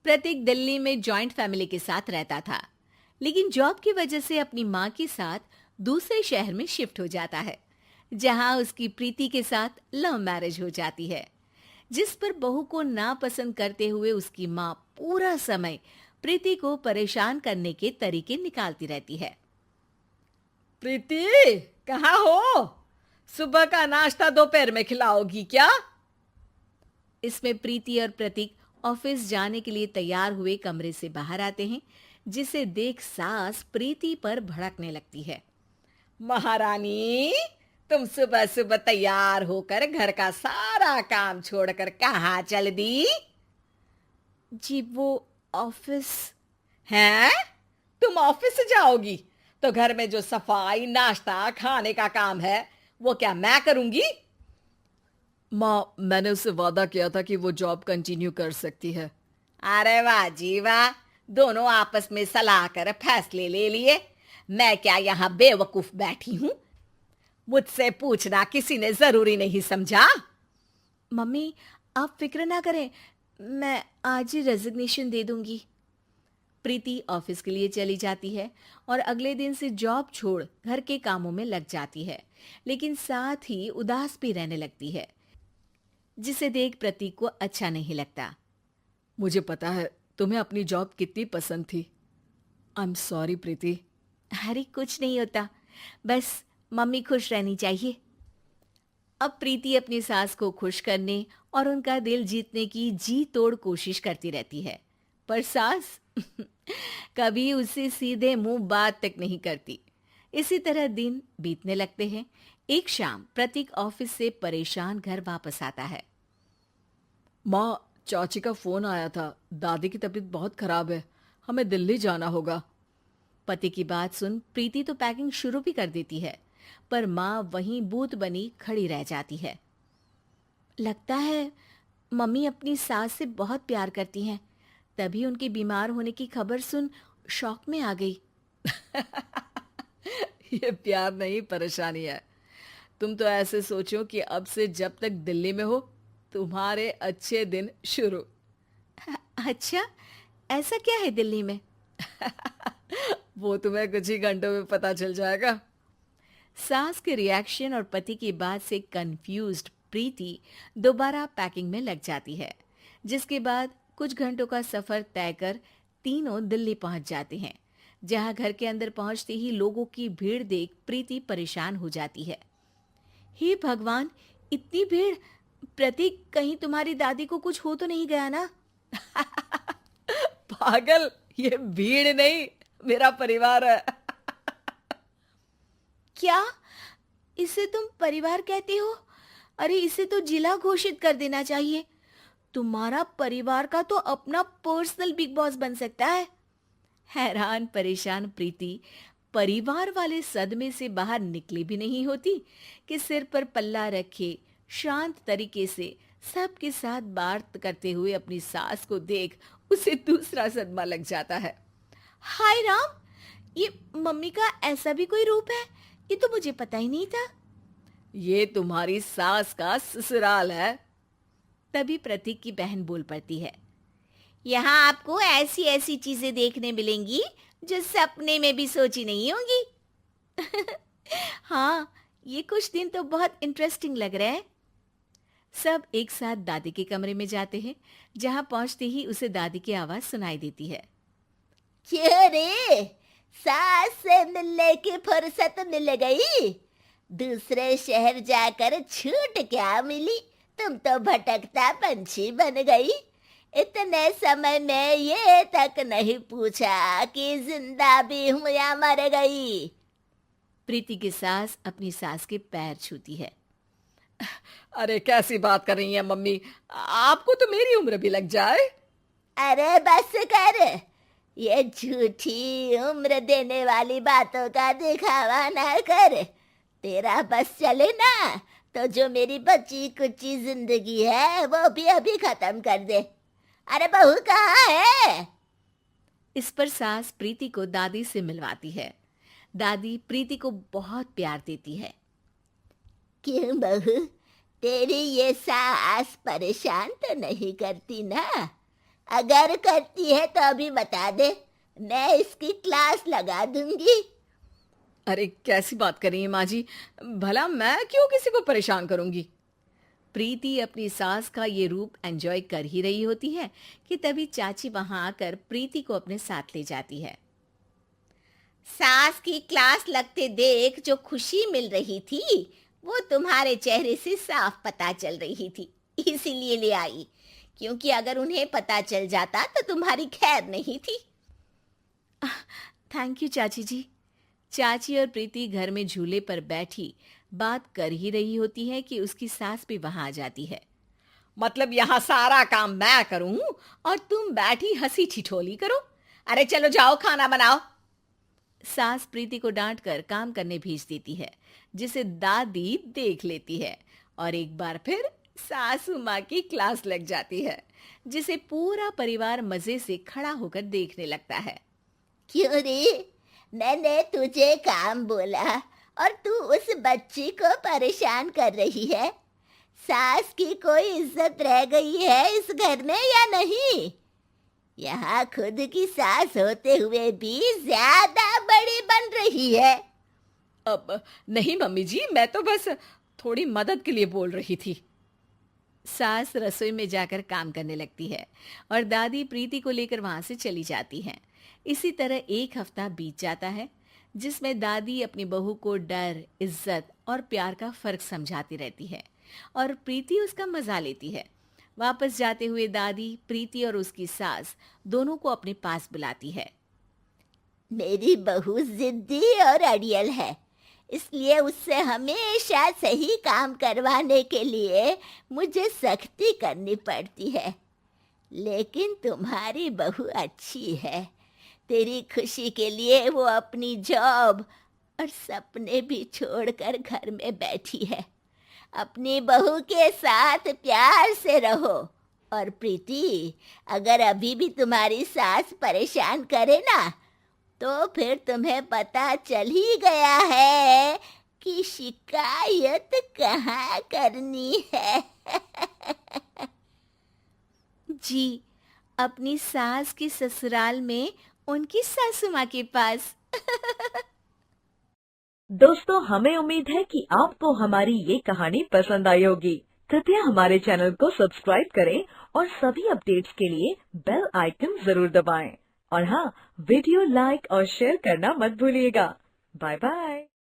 प्रतीक दिल्ली में joint family के साथ रहता था, लेकिन जॉब की वजह से अपनी माँ के साथ दूसरे शहर में शिफ्ट हो जाता है, जहाँ उसकी प्रीति के साथ लव मैरिज हो जाती है, जिस पर बहू को नापसंद करते हुए उसकी माँ पूरा समय प्रीति को परेशान करने के तरीके निकालती रहती है। प्रीति, कहाँ हो? सुबह का नाश्ता दोपहर में खिलाओगी क्या? इसमें प्रीति और प्रतीक ऑफिस जाने के लिए तैयार हुए कमरे से बाहर आते हैं, जिसे देख सास प्रीति पर भड़कने लगती है। महारानी, तुम सुबह सुबह तैयार होकर घर का सारा काम छोड़कर कहाँ चल दी? जी वो ऑफिस। हैं? तुम ऑफिस जाओगी तो घर में जो सफाई, नाश्ता, खाने का काम है वो क्या मैं करूंगी? माँ, मैंने उससे वादा किया था कि वो जॉब कंटिन्यू कर सकती है। अरे वाह जी वाह, दोनों आपस में सलाह कर फैसले ले लिए। मैं क्या यहाँ बेवकूफ बैठी हूँ? मुझसे पूछना किसी ने जरूरी नहीं समझा? मम्मी, आप फिक्र ना करें, मैं आज ही रेजिग्नेशन दे दूंगी। प्रीति ऑफिस के लिए चली जाती है और अगले दिन से जॉब छोड़ घर के कामों में लग जाती है, लेकिन साथ ही उदास भी रहने लगती है, जिसे देख प्रतीक को अच्छा नहीं लगता। मुझे पता है तुम्हें अपनी जॉब कितनी पसंद थी। आई एम सॉरी प्रीति। अरे कुछ नहीं होता, बस मम्मी खुश रहनी चाहिए। अब प्रीति अपनी सास को खुश करने और उनका दिल जीतने की जी तोड़ कोशिश करती रहती है, पर सास कभी उससे सीधे मुंह बात तक नहीं करती। इसी तरह दिन बीतने लगते हैं। एक शाम प्रतीक ऑफिस से परेशान घर वापस आता है। माँ, चाची का फोन आया था। दादी की तबीयत बहुत खराब है, हमें दिल्ली जाना होगा। पति की बात सुन प्रीति तो पैकिंग शुरू भी कर देती है, पर माँ वहीं बूत बनी खड़ी रह जाती है। लगता है मम्मी अपनी सास से बहुत प्यार करती हैं, तभी उनके बीमार होने की खबर सुन शॉक में आ गई। ये प्यार नहीं, परेशानी है। तुम तो ऐसे सोचो कि अब से जब तक दिल्ली में हो तुम्हारे अच्छे दिन शुरू। अच्छा, ऐसा क्या है दिल्ली में? वो तुम्हें कुछ ही घंटों में पता चल जाएगा। सास के रिएक्शन और पति की बात से कंफ्यूज्ड प्रीति दोबारा पैकिंग में लग जाती है, जिसके बाद कुछ घंटों का सफर तय कर तीनों दिल्ली पहुंच जाते हैं, जहां घर के अंदर पहुंचते ही लोगों की भीड़ देख प्रीति परेशान हो जाती है। हे भगवान, इतनी भीड़! प्रतीक, कहीं तुम्हारी दादी को कुछ हो तो नहीं गया ना? पागल, ये भीड़ नहीं, मेरा परिवार है। क्या? इसे तुम परिवार कहते हो? अरे इसे तो जिला घोषित कर देना चाहिए। तुम्हारा परिवार का तो अपना पर्सनल बिग बॉस बन सकता है। हैरान परेशान प्रीति परिवार वाले सदमे से बाहर निकली भी नहीं होती कि सिर पर पल्ला रखे शांत तरीके से सबके साथ बात करते हुए अपनी सास को देख उसे दूसरा सदमा लग जाता है। हाय राम, ये मम्मी का ऐसा भी कोई रूप है? ये तो मुझे पता ही नहीं था। ये तुम्हारी सास का ससुराल है। तभी प्रतीक की बहन बोल पड़ती है। यहाँ आपको ऐसी ऐसी चीजें देखने मिलेंगी जो सपने में भी सोची नहीं होंगी। हाँ, ये कुछ दिन तो बहुत इंटरेस्टिंग लग रहा है। सब एक साथ दादी के कमरे में जाते हैं, जहाँ पहुंचते ही उसे दादी की आवाज सुनाई देती है। क्यों रे, सास से मिलने की फुर्सत मिल गई? दूसरे शहर जाकर छूट क्या मिली? तुम तो भटकता पंछी बन गई। इतने समय में ये तक नहीं पूछा कि जिंदा भी हूं या मर गई। प्रीति की सास अपनी सास के पैर छूती है। अरे कैसी बात कर रही है मम्मी, आपको तो मेरी उम्र भी लग जाए। अरे बस कर, ये झूठी उम्र देने वाली बातों का दिखावा ना कर। तेरा बस चले ना तो जो मेरी बची कुची जिंदगी है वो भी अभी खत्म कर दे। अरे बहू कहाँ है? इस पर सास प्रीति को दादी से मिलवाती है। दादी प्रीति को बहुत प्यार देती है। क्यों बहू, तेरी ये सास परेशान तो नहीं करती ना? अगर करती है तो अभी बता दे, मैं इसकी क्लास लगा दूंगी। अरे कैसी बात कर रही हैं माँ जी, भला मैं क्यों किसी को परेशान करूंगी। प्रीति अपनी सास का ये रूप एंजॉय कर ही रही होती है कि तभी चाची वहां आकर प्रीति को अपने साथ ले जाती है। सास की क्लास लगते देख जो खुशी मिल रही थी वो तुम्हारे चेहरे से साफ पता चल रही थी, इसीलिए ले आई, क्योंकि अगर उन्हें पता चल जाता तो तुम्हारी खैर नहीं थी। थैंक यू चाची जी। चाची और प्रीति घर में झूले पर बैठी बात कर ही रही होती है कि उसकी सास भी वहां आ जाती है। मतलब यहाँ सारा काम मैं करूं और तुम बैठी हंसी ठिठोली करो? अरे चलो जाओ खाना बनाओ। सास प्रीति को डांटकर काम करने भेज देती है, जिसे दादी देख लेती है और एक बार फिर सासू माँ की क्लास लग जाती है, जिसे पूरा परिवार मजे से खड़ा होकर देखने लगता है। क्यों रे, मैंने तुझे काम बोला और तू उस बच्ची को परेशान कर रही है? सास की कोई इज्जत रह गई है इस घर में या नहीं? यहाँ खुद की सास होते हुए भी ज्यादा बड़ी बन रही है। अब नहीं मम्मी जी, मैं तो बस थोड़ी मदद के लिए बोल रही थी। सास रसोई में जाकर काम करने लगती है और दादी प्रीति को लेकर वहां से चली जाती हैं। इसी तरह एक हफ्ता बीत जाता है, जिसमें दादी अपनी बहू को डर, इज्जत और प्यार का फर्क समझाती रहती है और प्रीति उसका मजा लेती है। वापस जाते हुए दादी प्रीति और उसकी सास दोनों को अपने पास बुलाती है। मेरी बहू जिद्दी और अड़ियल है, इसलिए उससे हमेशा सही काम करवाने के लिए मुझे सख्ती करनी पड़ती है। लेकिन तुम्हारी बहू अच्छी है, तेरी खुशी के लिए वो अपनी जॉब और सपने भी छोड़कर घर में बैठी है। अपनी बहू के साथ प्यार से रहो। और प्रीति, अगर अभी भी तुम्हारी सास परेशान करे ना, तो फिर तुम्हें पता चल ही गया है कि शिकायत कहाँ करनी है। जी, अपनी सास के ससुराल में उनकी सासू माँ के पास। दोस्तों, हमें उम्मीद है कि आपको हमारी ये कहानी पसंद आई होगी। कृपया हमारे चैनल को सब्सक्राइब करें और सभी अपडेट्स के लिए बेल आइकन जरूर दबाएं। और हाँ, वीडियो लाइक और शेयर करना मत भूलिएगा। Bye bye.